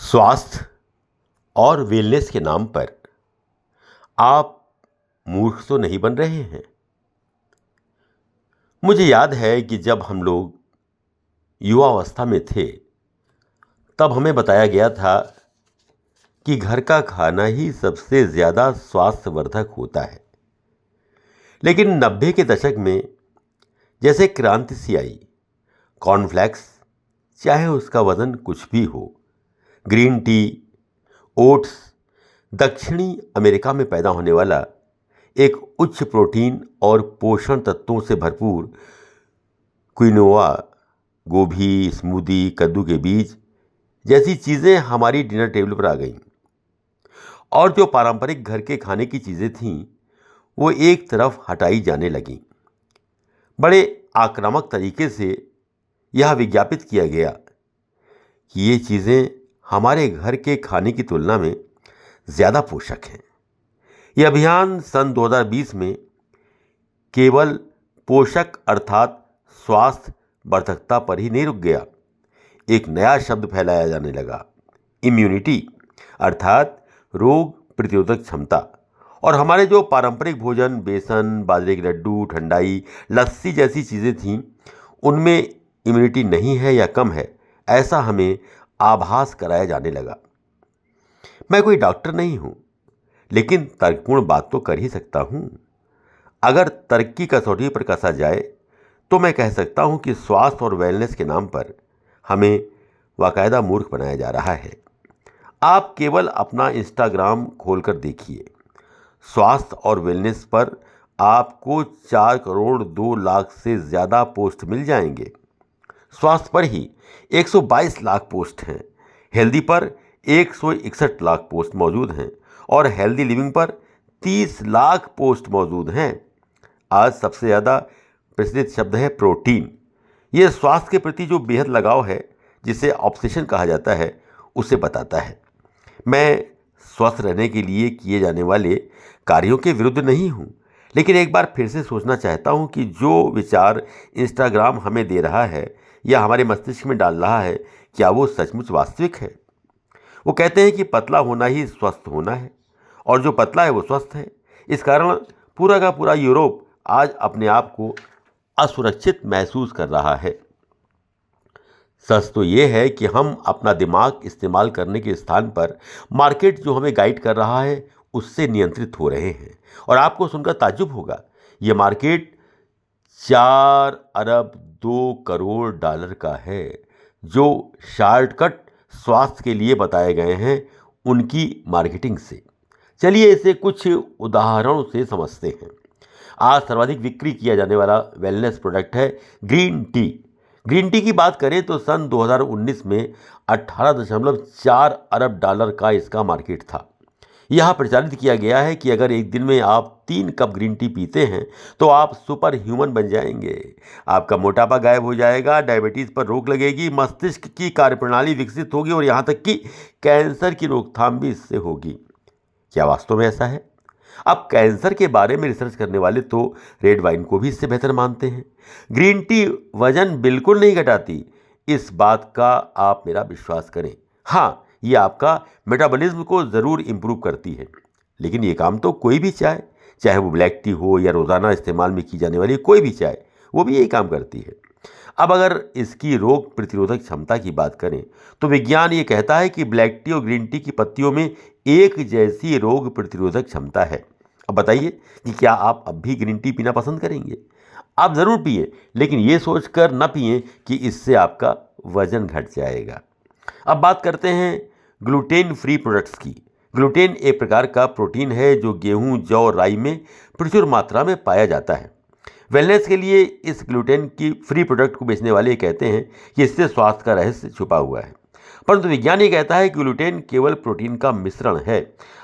स्वास्थ्य और वेलनेस के नाम पर आप मूर्ख तो नहीं बन रहे हैं। मुझे याद है कि जब हम लोग युवावस्था में थे तब हमें बताया गया था कि घर का खाना ही सबसे ज़्यादा स्वास्थ्यवर्धक होता है। लेकिन 90 के दशक में जैसे क्रांति सी आई, कॉर्नफ्लेक्स, चाहे उसका वज़न कुछ भी हो, ग्रीन टी, ओट्स, दक्षिणी अमेरिका में पैदा होने वाला एक उच्च प्रोटीन और पोषण तत्वों से भरपूर क्विनोआ, गोभी, स्मूदी, कद्दू के बीज जैसी चीज़ें हमारी डिनर टेबल पर आ गईं। और जो पारंपरिक घर के खाने की चीज़ें थीं वो एक तरफ हटाई जाने लगीं। बड़े आक्रामक तरीके से यह विज्ञापित किया गया कि ये चीज़ें हमारे घर के खाने की तुलना में ज़्यादा पोषक हैं। यह अभियान सन 2020 में केवल पोषक अर्थात स्वास्थ्य वर्धकता पर ही नहीं रुक गया। एक नया शब्द फैलाया जाने लगा, इम्यूनिटी अर्थात रोग प्रतिरोधक क्षमता। और हमारे जो पारंपरिक भोजन, बेसन, बाजरे के लड्डू, ठंडाई, लस्सी जैसी चीज़ें थीं, उनमें इम्यूनिटी नहीं है या कम है, ऐसा हमें आभास कराया जाने लगा। मैं कोई डॉक्टर नहीं हूँ, लेकिन तर्कपूर्ण बात तो कर ही सकता हूँ। अगर तर्क की कसौटी पर कसा जाए तो मैं कह सकता हूँ कि स्वास्थ्य और वेलनेस के नाम पर हमें बाकायदा मूर्ख बनाया जा रहा है। आप केवल अपना इंस्टाग्राम खोलकर देखिए, स्वास्थ्य और वेलनेस पर आपको 4 करोड़ 2 लाख से ज़्यादा पोस्ट मिल जाएंगे। स्वास्थ्य पर ही 122 लाख पोस्ट हैं, हेल्दी पर 161 लाख पोस्ट मौजूद हैं और हेल्दी लिविंग पर 30 लाख पोस्ट मौजूद हैं। आज सबसे ज़्यादा प्रचलित शब्द है प्रोटीन। ये स्वास्थ्य के प्रति जो बेहद लगाव है, जिसे ऑब्सेशन कहा जाता है, उसे बताता है। मैं स्वस्थ रहने के लिए किए जाने वाले कार्यों के विरुद्ध नहीं हूँ, लेकिन एक बार फिर से सोचना चाहता हूँ कि जो विचार इंस्टाग्राम हमें दे रहा है या हमारे मस्तिष्क में डाल रहा है, क्या वो सचमुच वास्तविक है? वो कहते हैं कि पतला होना ही स्वस्थ होना है और जो पतला है वो स्वस्थ है। इस कारण पूरा का पूरा यूरोप आज अपने आप को असुरक्षित महसूस कर रहा है। सच तो ये है कि हम अपना दिमाग इस्तेमाल करने के स्थान पर मार्केट जो हमें गाइड कर रहा है उससे नियंत्रित हो रहे हैं। और आपको सुनकर ताज्जुब होगा, ये मार्केट 4 अरब 2 करोड़ डॉलर का है, जो शॉर्टकट स्वास्थ्य के लिए बताए गए हैं उनकी मार्केटिंग से। चलिए इसे कुछ उदाहरणों से समझते हैं। आज सर्वाधिक बिक्री किया जाने वाला वेलनेस प्रोडक्ट है ग्रीन टी। ग्रीन टी की बात करें तो सन 2019 में 18.4 अरब डॉलर का इसका मार्केट था। यह प्रचारित किया गया है कि अगर एक दिन में आप 3 कप ग्रीन टी पीते हैं तो आप सुपर ह्यूमन बन जाएंगे। आपका मोटापा गायब हो जाएगा, डायबिटीज़ पर रोक लगेगी, मस्तिष्क की कार्यप्रणाली विकसित होगी और यहाँ तक कि कैंसर की रोकथाम भी इससे होगी। क्या वास्तव में ऐसा है? अब कैंसर के बारे में रिसर्च करने वाले तो रेड वाइन को भी इससे बेहतर मानते हैं। ग्रीन टी वजन बिल्कुल नहीं घटाती, इस बात का आप मेरा विश्वास करें। हाँ, ये आपका मेटाबॉलिज्म को ज़रूर इम्प्रूव करती है, लेकिन ये काम तो कोई भी चाय, चाहे वो ब्लैक टी हो या रोज़ाना इस्तेमाल में की जाने वाली कोई भी चाय, वो भी यही काम करती है। अब अगर इसकी रोग प्रतिरोधक क्षमता की बात करें तो विज्ञान ये कहता है कि ब्लैक टी और ग्रीन टी की पत्तियों में एक जैसी रोग प्रतिरोधक क्षमता है। अब बताइए कि क्या आप अब भी ग्रीन टी पीना पसंद करेंगे? आप ज़रूर पिए, लेकिन ये सोचकर न पिए कि इससे आपका वजन घट जाएगा। अब बात करते हैं ग्लूटेन फ्री प्रोडक्ट्स की। ग्लूटेन एक प्रकार का प्रोटीन है जो गेहूं, जौ और राई में प्रचुर मात्रा में पाया जाता है। वेलनेस के लिए इस ग्लूटेन की फ्री प्रोडक्ट को बेचने वाले कहते हैं कि इससे स्वास्थ्य का रहस्य छुपा हुआ है, परंतु विज्ञान ये कहता है कि ग्लूटेन केवल प्रोटीन का मिश्रण है।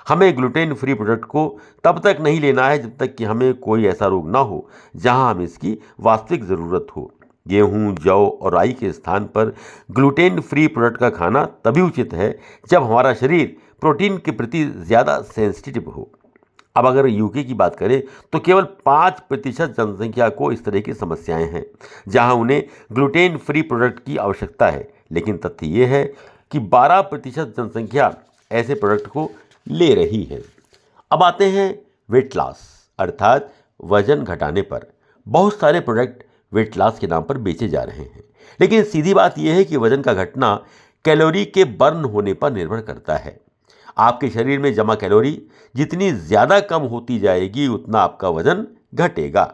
हमें ग्लूटेन फ्री प्रोडक्ट को तब तक नहीं लेना है जब तक कि हमें कोई ऐसा रोग ना हो जहां हमें इसकी वास्तविक ज़रूरत हो। गेहूं, जौ और राई के स्थान पर ग्लूटेन फ्री प्रोडक्ट का खाना तभी उचित है जब हमारा शरीर प्रोटीन के प्रति ज़्यादा सेंसिटिव हो। अब अगर यूके की बात करें तो केवल 5% जनसंख्या को इस तरह की समस्याएं हैं जहां उन्हें ग्लूटेन फ्री प्रोडक्ट की आवश्यकता है। लेकिन तथ्य ये है कि 12% जनसंख्या ऐसे प्रोडक्ट को ले रही है। अब आते हैं वेट लॉस अर्थात वजन घटाने पर। बहुत सारे प्रोडक्ट वेट लॉस के नाम पर बेचे जा रहे हैं, लेकिन सीधी बात यह है कि वजन का घटना कैलोरी के बर्न होने पर निर्भर करता है। आपके शरीर में जमा कैलोरी जितनी ज़्यादा कम होती जाएगी उतना आपका वजन घटेगा।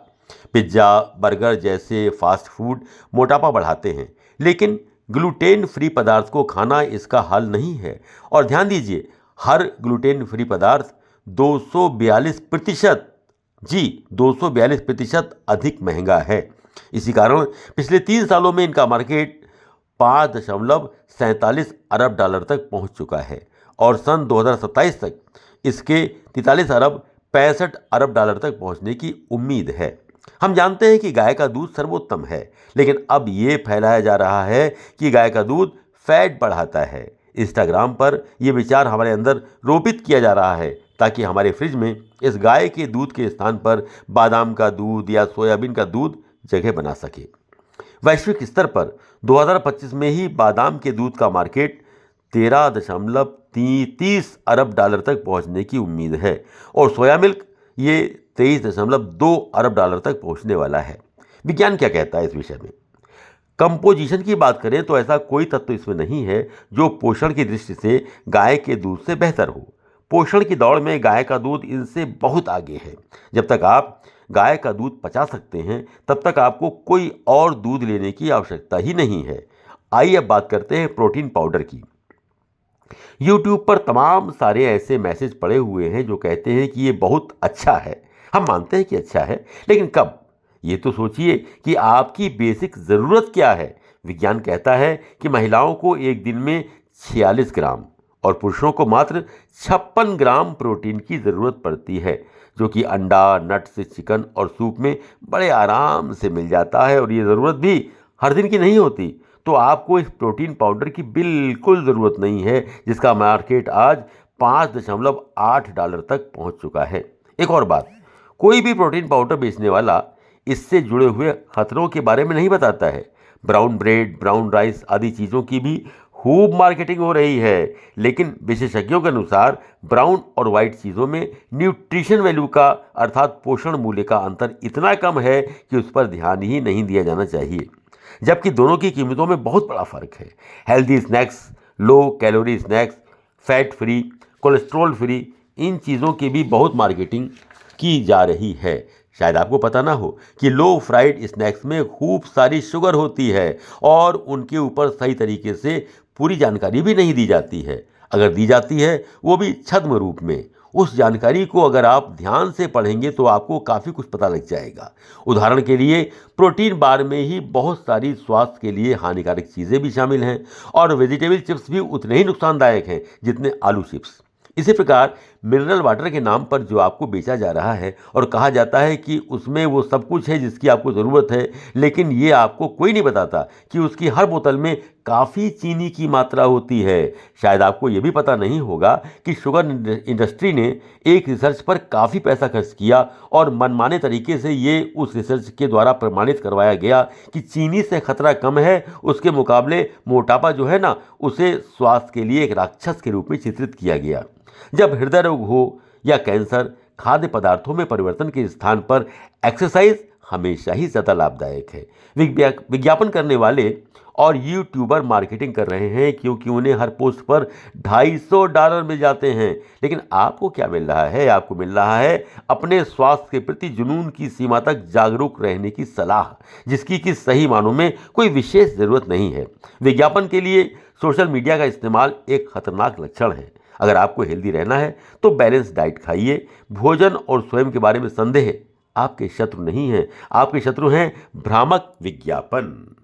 पिज्ज़ा, बर्गर जैसे फास्ट फूड मोटापा बढ़ाते हैं, लेकिन ग्लूटेन फ्री पदार्थ को खाना इसका हल नहीं है। और ध्यान दीजिए, हर ग्लूटेन फ्री पदार्थ 242% 242% अधिक महंगा है। इसी कारण पिछले 3 सालों में इनका मार्केट $5.47 अरब तक पहुंच चुका है और सन 2027 तक इसके 43.65 अरब तक पहुंचने की उम्मीद है। हम जानते हैं कि गाय का दूध सर्वोत्तम है, लेकिन अब ये फैलाया जा रहा है कि गाय का दूध फैट बढ़ाता है। इंस्टाग्राम पर यह विचार हमारे अंदर रोपित किया जा रहा है ताकि हमारे फ्रिज में इस गाय के दूध के स्थान पर बादाम का दूध या सोयाबीन का दूध जगह बना सके। वैश्विक स्तर पर 2025 में ही बादाम के दूध का मार्केट 13.30 अरब तक पहुंचने की उम्मीद है और सोया मिल्क ये 23.2 अरब तक पहुंचने वाला है। विज्ञान क्या कहता है इस विषय में? कंपोजिशन की बात करें तो ऐसा कोई तत्व इसमें नहीं है जो पोषण की दृष्टि से गाय के दूध से बेहतर हो। पोषण की दौड़ में गाय का दूध इनसे बहुत आगे है। जब तक आप गाय का दूध पचा सकते हैं तब तक आपको कोई और दूध लेने की आवश्यकता ही नहीं है। आइए अब बात करते हैं प्रोटीन पाउडर की। YouTube पर तमाम सारे ऐसे मैसेज पड़े हुए हैं जो कहते हैं कि ये बहुत अच्छा है। हम मानते हैं कि अच्छा है, लेकिन कब? ये तो सोचिए कि आपकी बेसिक ज़रूरत क्या है। विज्ञान कहता है कि महिलाओं को एक दिन में 46 ग्राम और पुरुषों को मात्र 56 ग्राम प्रोटीन की ज़रूरत पड़ती है, जो कि अंडा, नट्स, चिकन और सूप में बड़े आराम से मिल जाता है और ये ज़रूरत भी हर दिन की नहीं होती। तो आपको इस प्रोटीन पाउडर की बिल्कुल ज़रूरत नहीं है, जिसका मार्केट आज $5.8 तक पहुंच चुका है। एक और बात, कोई भी प्रोटीन पाउडर बेचने वाला इससे जुड़े हुए खतरों के बारे में नहीं बताता है। ब्राउन ब्रेड, ब्राउन राइस आदि चीज़ों की भी खूब मार्केटिंग हो रही है, लेकिन विशेषज्ञों के अनुसार ब्राउन और वाइट चीज़ों में न्यूट्रिशन वैल्यू का अर्थात पोषण मूल्य का अंतर इतना कम है कि उस पर ध्यान ही नहीं दिया जाना चाहिए, जबकि दोनों की कीमतों में बहुत बड़ा फ़र्क है। Healthy snacks, low calorie snacks, fat free, cholesterol free, इन चीज़ों की भी बहुत मार्केटिंग की जा रही है। शायद आपको पता ना हो कि लो फ्राइड स्नैक्स में खूब सारी शुगर होती है और उनके ऊपर सही तरीके से पूरी जानकारी भी नहीं दी जाती है। अगर दी जाती है वो भी छद्म रूप में। उस जानकारी को अगर आप ध्यान से पढ़ेंगे तो आपको काफ़ी कुछ पता लग जाएगा। उदाहरण के लिए प्रोटीन बार में ही बहुत सारी स्वास्थ्य के लिए हानिकारक चीज़ें भी शामिल हैं और वेजिटेबल चिप्स भी उतने ही नुकसानदायक हैं जितने आलू चिप्स। इसी प्रकार मिनरल वाटर के नाम पर जो आपको बेचा जा रहा है और कहा जाता है कि उसमें वो सब कुछ है जिसकी आपको ज़रूरत है, लेकिन ये आपको कोई नहीं बताता कि उसकी हर बोतल में काफ़ी चीनी की मात्रा होती है। शायद आपको ये भी पता नहीं होगा कि शुगर इंडस्ट्री ने एक रिसर्च पर काफ़ी पैसा खर्च किया और मनमाने तरीके से ये उस रिसर्च के द्वारा प्रमाणित करवाया गया कि चीनी से खतरा कम है। उसके मुकाबले मोटापा जो है ना, उसे स्वास्थ्य के लिए एक राक्षस के रूप में चित्रित किया गया। जब हृदय रोग हो या कैंसर, खाद्य पदार्थों में परिवर्तन के स्थान पर एक्सरसाइज हमेशा ही ज़्यादा लाभदायक है। विज्ञापन करने वाले और यूट्यूबर मार्केटिंग कर रहे हैं क्योंकि उन्हें हर पोस्ट पर $250 मिल जाते हैं, लेकिन आपको क्या मिल रहा है? आपको मिल रहा है अपने स्वास्थ्य के प्रति जुनून की सीमा तक जागरूक रहने की सलाह, जिसकी कि सही मानों में कोई विशेष ज़रूरत नहीं है। विज्ञापन के लिए सोशल मीडिया का इस्तेमाल एक खतरनाक लक्षण है। अगर आपको हेल्दी रहना है तो बैलेंस डाइट खाइए। भोजन और स्वयं के बारे में संदेह आपके शत्रु नहीं हैं, आपके शत्रु हैं भ्रामक विज्ञापन।